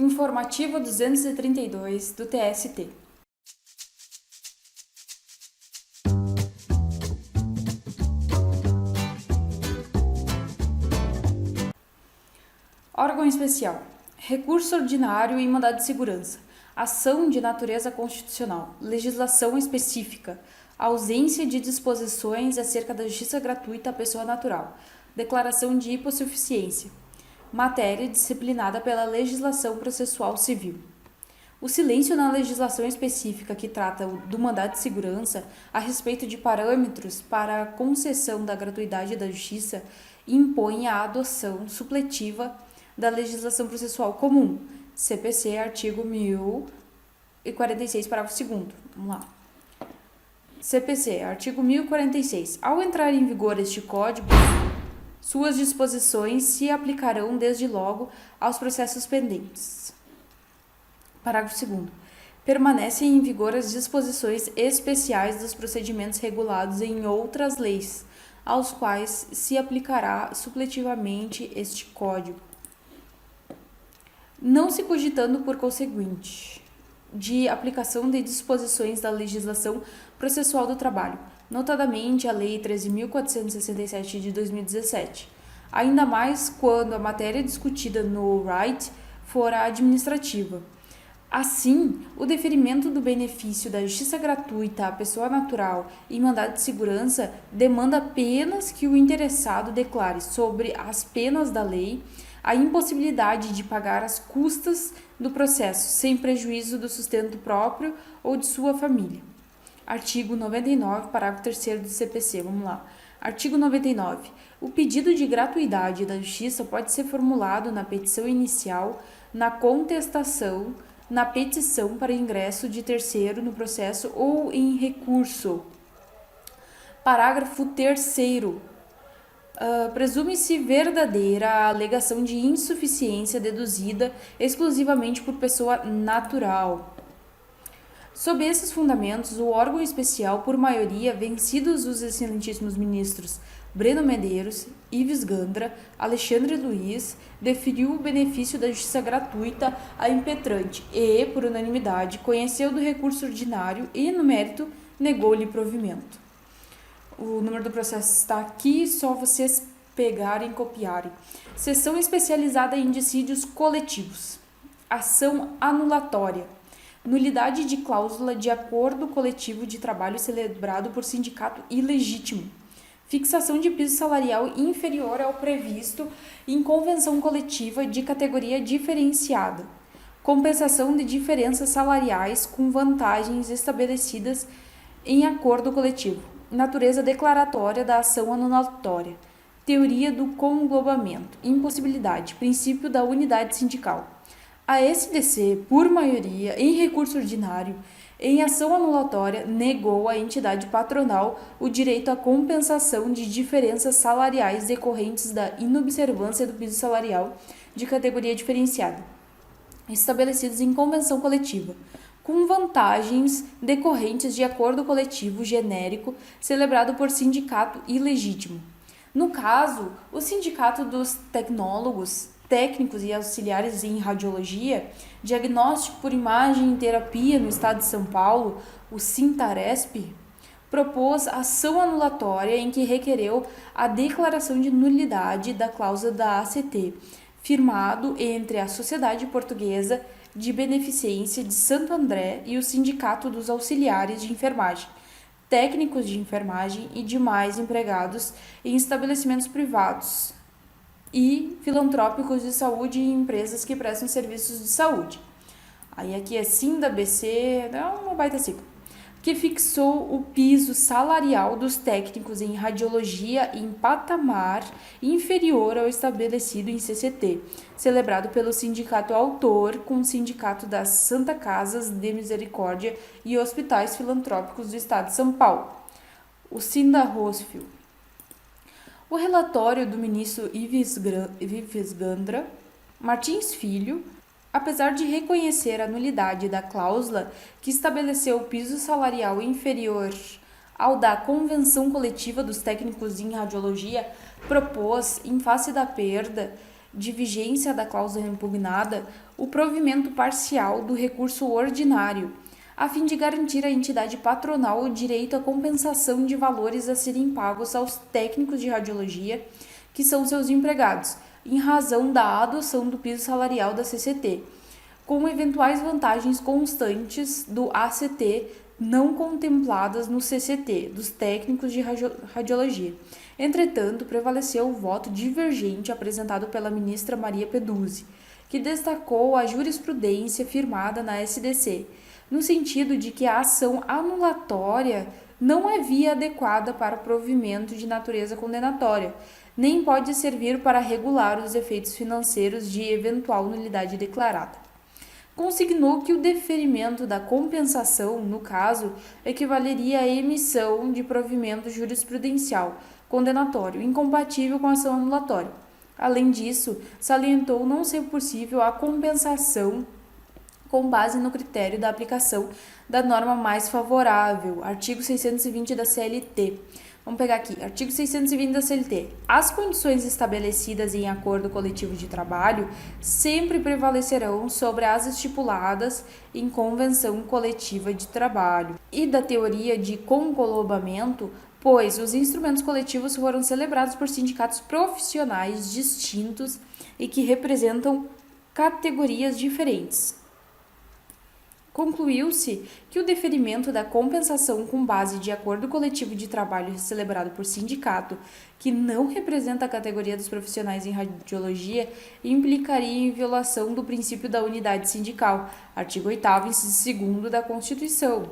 Informativo 232 do TST. Órgão especial. Recurso ordinário e mandado de segurança. Ação de natureza constitucional. Legislação específica. Ausência de disposições acerca da justiça gratuita à pessoa natural. Declaração de hipossuficiência. Matéria disciplinada pela legislação processual civil. O silêncio na legislação específica que trata do mandado de segurança a respeito de parâmetros para a concessão da gratuidade da justiça impõe a adoção supletiva da legislação processual comum, CPC, artigo 1046, parágrafo 2º. Vamos lá. CPC, artigo 1046. Ao entrar em vigor este Código, suas disposições se aplicarão desde logo aos processos pendentes. Parágrafo 2º. Permanecem em vigor as disposições especiais dos procedimentos regulados em outras leis, aos quais se aplicará supletivamente este Código. Não se cogitando, por conseguinte, de aplicação de disposições da legislação processual do trabalho, notadamente a Lei 13.467 de 2017, ainda mais quando a matéria discutida no RIGHT for a administrativa. Assim, o deferimento do benefício da justiça gratuita à pessoa natural em mandado de segurança demanda apenas que o interessado declare sobre as penas da lei a impossibilidade de pagar as custas do processo, sem prejuízo do sustento próprio ou de sua família. Artigo 99, parágrafo 3º do CPC. Vamos lá. Artigo 99. O pedido de gratuidade da justiça pode ser formulado na petição inicial, na contestação, na petição para ingresso de terceiro no processo ou em recurso. Parágrafo 3º. Presume-se verdadeira a alegação de insuficiência deduzida exclusivamente por pessoa natural. Sob esses fundamentos, o órgão especial, por maioria, vencidos os excelentíssimos ministros Breno Medeiros, Ives Gandra, Alexandre Luiz, deferiu o benefício da justiça gratuita a impetrante e, por unanimidade, conheceu do recurso ordinário e, no mérito, negou-lhe provimento. O número do processo está aqui, só vocês pegarem e copiarem. Seção especializada em dissídios coletivos. Ação anulatória. Nulidade de cláusula de acordo coletivo de trabalho celebrado por sindicato ilegítimo. Fixação de piso salarial inferior ao previsto em convenção coletiva de categoria diferenciada. Compensação de diferenças salariais com vantagens estabelecidas em acordo coletivo. Natureza declaratória da ação anulatória. Teoria do conglobamento. Impossibilidade. Princípio da unidade sindical. A SDC, por maioria, em recurso ordinário, em ação anulatória, negou à entidade patronal o direito à compensação de diferenças salariais decorrentes da inobservância do piso salarial de categoria diferenciada, estabelecidos em convenção coletiva, com vantagens decorrentes de acordo coletivo genérico celebrado por sindicato ilegítimo. No caso, o Sindicato dos Tecnólogos, Técnicos e Auxiliares em Radiologia, Diagnóstico por Imagem e Terapia no Estado de São Paulo, o Sintaresp, propôs ação anulatória em que requereu a declaração de nulidade da cláusula da ACT, firmado entre a Sociedade Portuguesa de Beneficência de Santo André e o Sindicato dos Auxiliares de Enfermagem, Técnicos de Enfermagem e demais empregados em estabelecimentos privados e filantrópicos de saúde e empresas que prestam serviços de saúde. Aí aqui é SINDA-BC, é uma baita sigla, que fixou o piso salarial dos técnicos em radiologia em patamar inferior ao estabelecido em CCT, celebrado pelo sindicato autor com o sindicato das Santa Casas de Misericórdia e Hospitais Filantrópicos do Estado de São Paulo, o SINDA-ROSFIL. O relatório do ministro Ives Gandra Martins Filho, apesar de reconhecer a nulidade da cláusula que estabeleceu o piso salarial inferior ao da Convenção Coletiva dos Técnicos em Radiologia, propôs, em face da perda de vigência da cláusula impugnada o provimento parcial do recurso ordinário, a fim de garantir à entidade patronal o direito à compensação de valores a serem pagos aos técnicos de radiologia, que são seus empregados, em razão da adoção do piso salarial da CCT, com eventuais vantagens constantes do ACT não contempladas no CCT, dos técnicos de radiologia. Entretanto, prevaleceu o voto divergente apresentado pela ministra Maria Peduzzi, que destacou a jurisprudência firmada na SDC, no sentido de que a ação anulatória não é via adequada para o provimento de natureza condenatória, nem pode servir para regular os efeitos financeiros de eventual nulidade declarada. Consignou que o deferimento da compensação, no caso, equivaleria à emissão de provimento jurisprudencial condenatório, incompatível com a ação anulatória. Além disso, salientou não ser possível a compensação com base no critério da aplicação da norma mais favorável, artigo 620 da CLT. Vamos pegar aqui, artigo 620 da CLT. As condições estabelecidas em acordo coletivo de trabalho sempre prevalecerão sobre as estipuladas em convenção coletiva de trabalho. E da teoria de conglobamento, pois os instrumentos coletivos foram celebrados por sindicatos profissionais distintos e que representam categorias diferentes. Concluiu-se que o deferimento da compensação com base de acordo coletivo de trabalho celebrado por sindicato, que não representa a categoria dos profissionais em radiologia, implicaria em violação do princípio da unidade sindical, artigo 8º, inciso 2º da Constituição.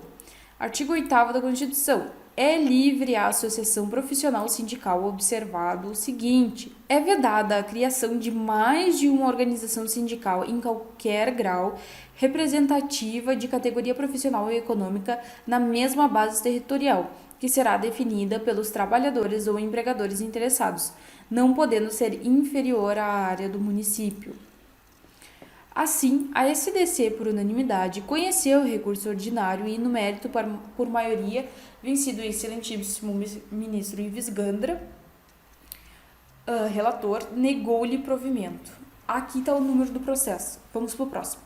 Artigo 8º da Constituição. É livre a associação profissional sindical observado o seguinte: é vedada a criação de mais de uma organização sindical em qualquer grau representativa de categoria profissional e econômica na mesma base territorial, que será definida pelos trabalhadores ou empregadores interessados, não podendo ser inferior à área do município. Assim, a SDC, por unanimidade, conheceu o recurso ordinário e, no mérito, por maioria, vencido o excelentíssimo ministro Ives Gandra, relator, negou-lhe provimento. Aqui está o número do processo. Vamos para o próximo.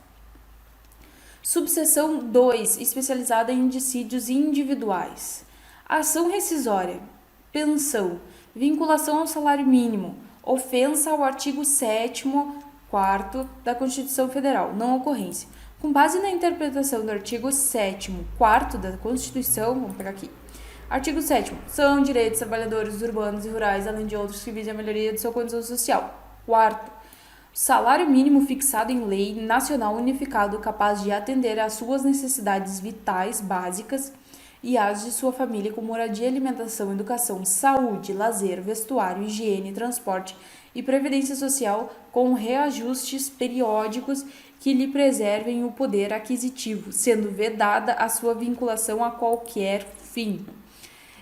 Subseção 2, especializada em dissídios individuais. Ação rescisória, pensão, vinculação ao salário mínimo, ofensa ao artigo 7º, 4º da Constituição Federal, não ocorrência. Com base na interpretação do artigo 7º, 4º da Constituição, vamos pegar aqui. Artigo 7º. São direitos dos trabalhadores urbanos e rurais, além de outros que visem a melhoria de sua condição social. 4º. Salário mínimo fixado em lei nacional unificado capaz de atender às suas necessidades vitais básicas e às de sua família, com moradia, alimentação, educação, saúde, lazer, vestuário, higiene, transporte e previdência social, com reajustes periódicos que lhe preservem o poder aquisitivo, sendo vedada a sua vinculação a qualquer fim.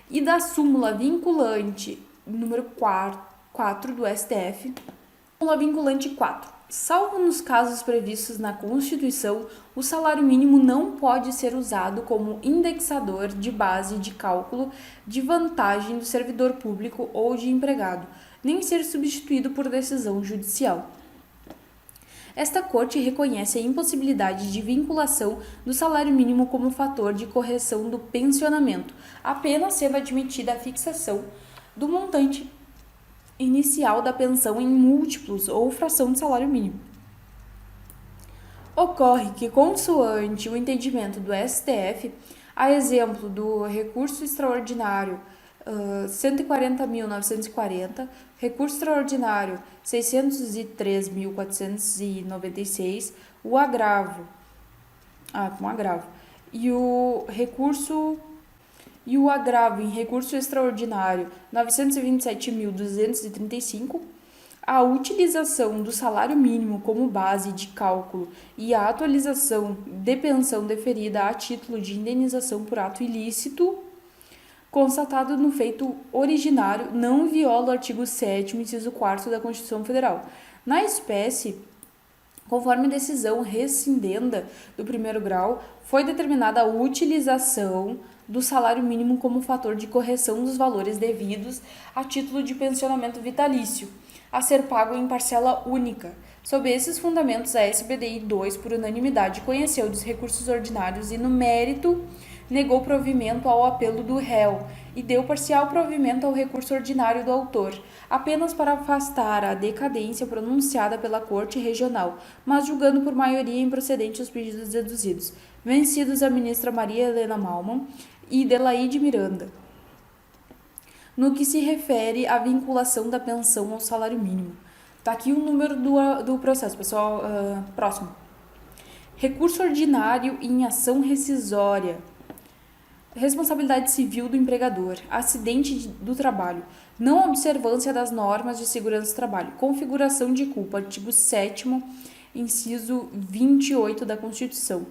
E da súmula vinculante número 4 do STF, súmula vinculante 4. Salvo nos casos previstos na Constituição, o salário mínimo não pode ser usado como indexador de base de cálculo de vantagem do servidor público ou de empregado, nem ser substituído por decisão judicial. Esta Corte reconhece a impossibilidade de vinculação do salário mínimo como fator de correção do pensionamento, apenas sendo admitida a fixação do montante inicial da pensão em múltiplos ou fração de salário mínimo. Ocorre que, consoante o entendimento do STF, a exemplo do recurso extraordinário 140.940, recurso extraordinário 603.496, o agravo, e o agravo em recurso extraordinário 927.235, a utilização do salário mínimo como base de cálculo e a atualização de pensão deferida a título de indenização por ato ilícito constatado no feito originário não viola o artigo 7º, inciso 4º da Constituição Federal. Na espécie, conforme decisão rescindenda do primeiro grau, foi determinada a utilização do salário mínimo como fator de correção dos valores devidos a título de pensionamento vitalício, a ser pago em parcela única. Sob esses fundamentos, a SBDI 2, por unanimidade, conheceu dos recursos ordinários e, no mérito, negou provimento ao apelo do réu e deu parcial provimento ao recurso ordinário do autor, apenas para afastar a decadência pronunciada pela Corte Regional, mas julgando por maioria improcedente os pedidos deduzidos, vencidos a ministra Maria Helena Malman e Delaide Miranda, no que se refere à vinculação da pensão ao salário mínimo. Tá aqui o número do processo, pessoal. Próximo. Recurso ordinário em ação rescisória. Responsabilidade civil do empregador. Acidente do trabalho. Não observância das normas de segurança do trabalho. Configuração de culpa. Artigo 7º, inciso 28 da Constituição.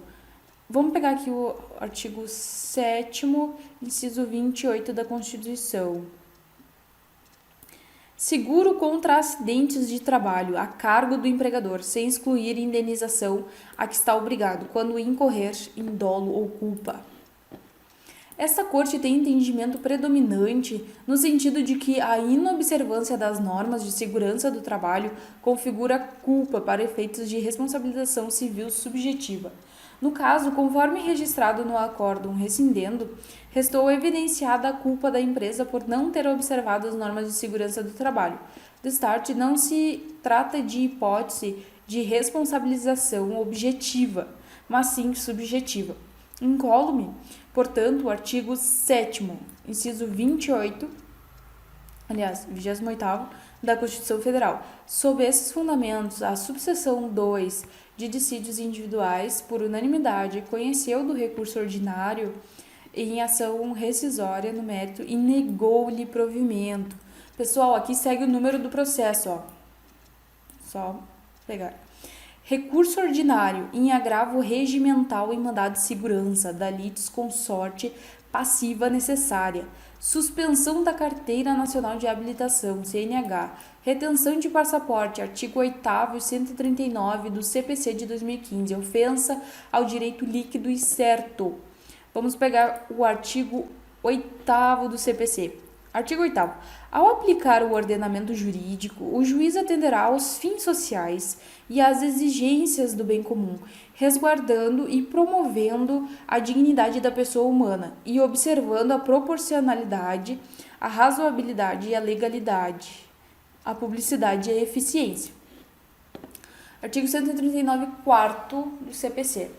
Vamos pegar aqui o artigo 7º, inciso 28 da Constituição. Seguro contra acidentes de trabalho a cargo do empregador, sem excluir indenização a que está obrigado, quando incorrer em dolo ou culpa. Esta Corte tem entendimento predominante no sentido de que a inobservância das normas de segurança do trabalho configura culpa para efeitos de responsabilização civil subjetiva. No caso, conforme registrado no acórdão rescindendo, restou evidenciada a culpa da empresa por não ter observado as normas de segurança do trabalho. Destarte, não se trata de hipótese de responsabilização objetiva, mas sim subjetiva. Incólume, portanto, o artigo 7º, inciso 28º da Constituição Federal. Sob esses fundamentos, a subseção 2 de dissídios individuais, por unanimidade, conheceu do recurso ordinário em ação rescisória no mérito e negou-lhe provimento. Pessoal, aqui segue o número do processo, ó. Só pegar. Recurso ordinário em agravo regimental em mandado de segurança, da litisconsorte passiva necessária. Suspensão da Carteira Nacional de Habilitação, CNH. Retenção de passaporte, artigo 8º e 139 do CPC de 2015. Ofensa ao direito líquido e certo. Vamos pegar o artigo 8º do CPC. Artigo 8º. Ao aplicar o ordenamento jurídico, o juiz atenderá aos fins sociais e às exigências do bem comum, resguardando e promovendo a dignidade da pessoa humana e observando a proporcionalidade, a razoabilidade e a legalidade, a publicidade e a eficiência. Artigo 139, 4º do CPC.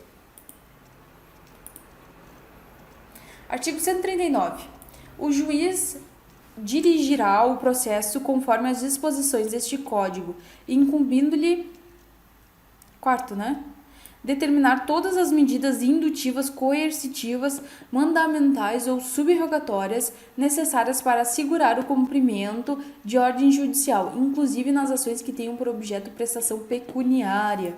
Artigo 139. O juiz dirigirá o processo conforme as disposições deste Código, incumbindo-lhe, determinar todas as medidas indutivas, coercitivas, mandamentais ou subrogatórias necessárias para assegurar o cumprimento de ordem judicial, inclusive nas ações que tenham por objeto prestação pecuniária.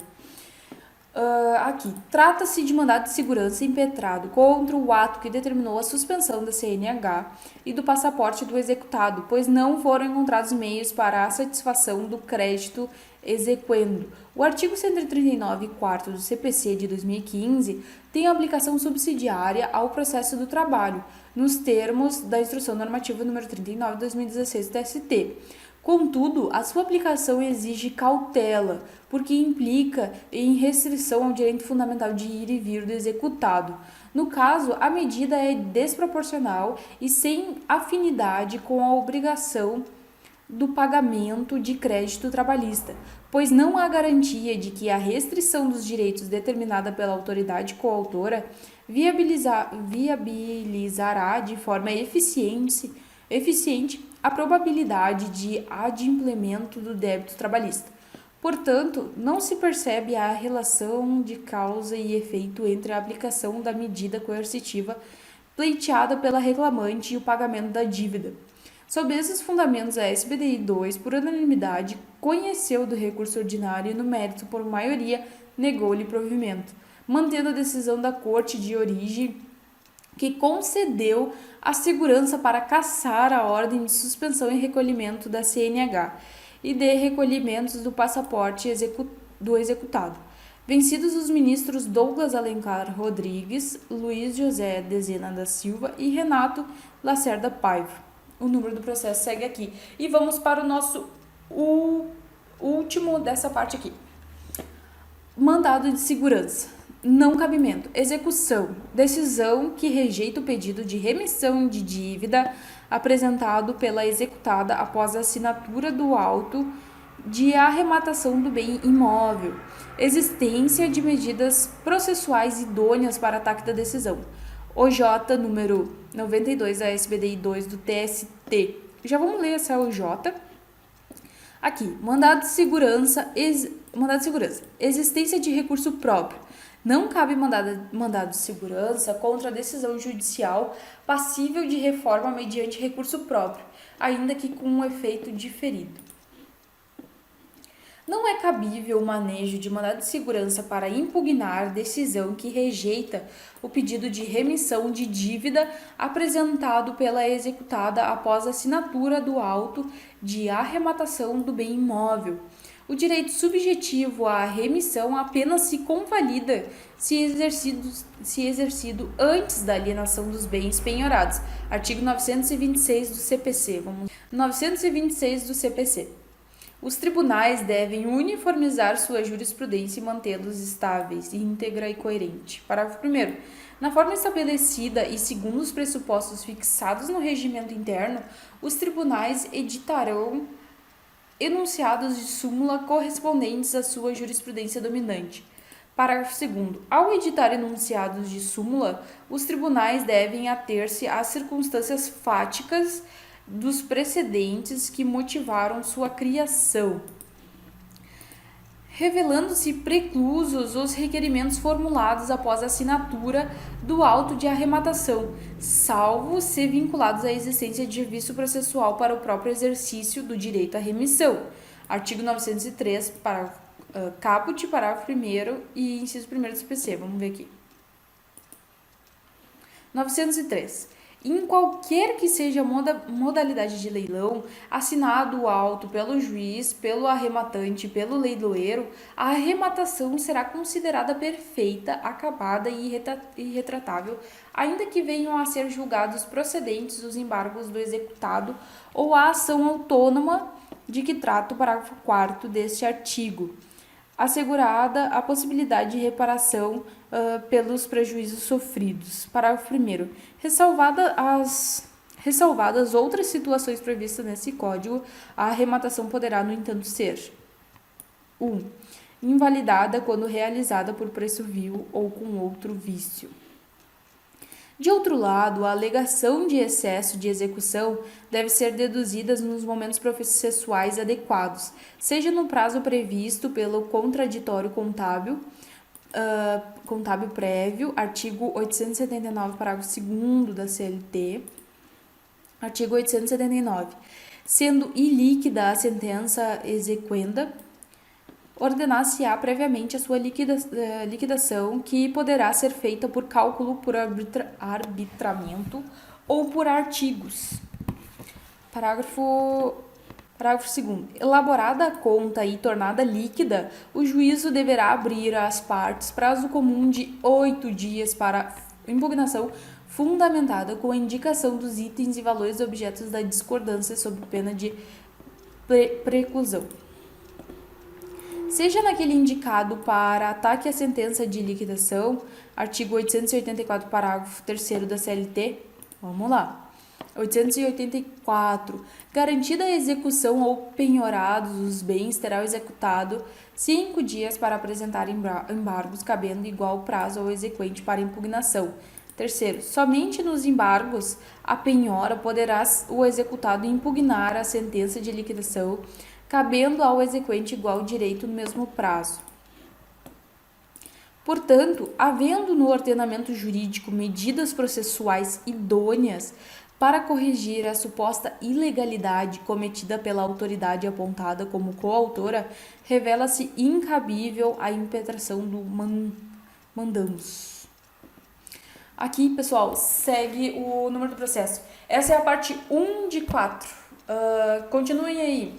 Aqui, trata-se de mandado de segurança impetrado contra o ato que determinou a suspensão da CNH e do passaporte do executado, pois não foram encontrados meios para a satisfação do crédito exequendo. O artigo 139, 4º do CPC de 2015 tem aplicação subsidiária ao processo do trabalho, nos termos da Instrução Normativa número 39 de 2016 do TST. Contudo, a sua aplicação exige cautela, porque implica em restrição ao direito fundamental de ir e vir do executado. No caso, a medida é desproporcional e sem afinidade com a obrigação do pagamento de crédito trabalhista, pois não há garantia de que a restrição dos direitos determinada pela autoridade coautora viabilizará de forma eficiente a probabilidade de adimplemento do débito trabalhista. Portanto, não se percebe a relação de causa e efeito entre a aplicação da medida coercitiva pleiteada pela reclamante e o pagamento da dívida. Sob esses fundamentos, a SBDI 2, por unanimidade, conheceu do recurso ordinário e, no mérito, por maioria, negou-lhe provimento, mantendo a decisão da Corte de origem que concedeu a segurança para cassar a ordem de suspensão e recolhimento da CNH e de recolhimentos do passaporte do executado. Vencidos os ministros Douglas Alencar Rodrigues, Luiz José Dezena da Silva e Renato Lacerda Paiva. O número do processo segue aqui. E vamos para o nosso O último dessa parte aqui. Mandado de segurança. Não cabimento. Execução. Decisão que rejeita o pedido de remissão de dívida apresentado pela executada após a assinatura do auto de arrematação do bem imóvel. Existência de medidas processuais idôneas para ataque da decisão. OJ número 92 da SBDI 2 do TST. Já vamos ler essa OJ. Aqui, mandado de segurança. Existência de recurso próprio. Não cabe mandado de segurança contra a decisão judicial passível de reforma mediante recurso próprio, ainda que com um efeito diferido. Não é cabível o manejo de mandado de segurança para impugnar decisão que rejeita o pedido de remissão de dívida apresentado pela executada após a assinatura do auto de arrematação do bem imóvel. O direito subjetivo à remissão apenas se convalida se exercido antes da alienação dos bens penhorados. Artigo 926 do CPC. 926 do CPC. Os tribunais devem uniformizar sua jurisprudência e mantê-los estáveis, íntegra e coerente. Parágrafo 1º. Na forma estabelecida e segundo os pressupostos fixados no regimento interno, os tribunais editarão enunciados de súmula correspondentes à sua jurisprudência dominante. Parágrafo 2º. Ao editar enunciados de súmula, os tribunais devem ater-se às circunstâncias fáticas dos precedentes que motivaram sua criação, revelando-se preclusos os requerimentos formulados após a assinatura do auto de arrematação, salvo se vinculados à existência de vício processual para o próprio exercício do direito à remissão. Artigo 903, caput, parágrafo 1º e inciso 1º do CPC. Vamos ver aqui. 903. Em qualquer que seja a modalidade de leilão, assinado o auto pelo juiz, pelo arrematante e pelo leiloeiro, a arrematação será considerada perfeita, acabada e irretratável, ainda que venham a ser julgados procedentes os embargos do executado ou a ação autônoma de que trata o parágrafo 4º deste artigo, assegurada a possibilidade de reparação pelos prejuízos sofridos. Parágrafo 1º. Ressalvadas outras situações previstas nesse Código, a arrematação poderá, no entanto, ser 1. Invalidada quando realizada por preço vil ou com outro vício. De outro lado, a alegação de excesso de execução deve ser deduzida nos momentos processuais adequados, seja no prazo previsto pelo contraditório contábil prévio, artigo 879, parágrafo 2º da CLT, artigo 879, sendo ilíquida a sentença exequenda, ordenar-se-á previamente a sua liquidação, que poderá ser feita por cálculo, por arbitramento ou por artigos. Parágrafo 2º. Elaborada a conta e tornada líquida, o juízo deverá abrir às partes prazo comum de 8 dias para impugnação fundamentada com a indicação dos itens e valores objetos da discordância sob pena de preclusão. Seja naquele indicado para ataque à sentença de liquidação, artigo 884, parágrafo 3º da CLT, vamos lá. 884. Garantida a execução ou penhorados os bens, terá o executado 5 dias para apresentar embargos, cabendo igual prazo ao exequente para impugnação. Terceiro, somente nos embargos a penhora poderá o executado impugnar a sentença de liquidação, cabendo ao exequente igual direito no mesmo prazo. Portanto, havendo no ordenamento jurídico medidas processuais idôneas para corrigir a suposta ilegalidade cometida pela autoridade apontada como coautora, revela-se incabível a impetração do mandamus. Aqui, pessoal, segue o número do processo. Essa é a parte 1 de 4. Continuem aí.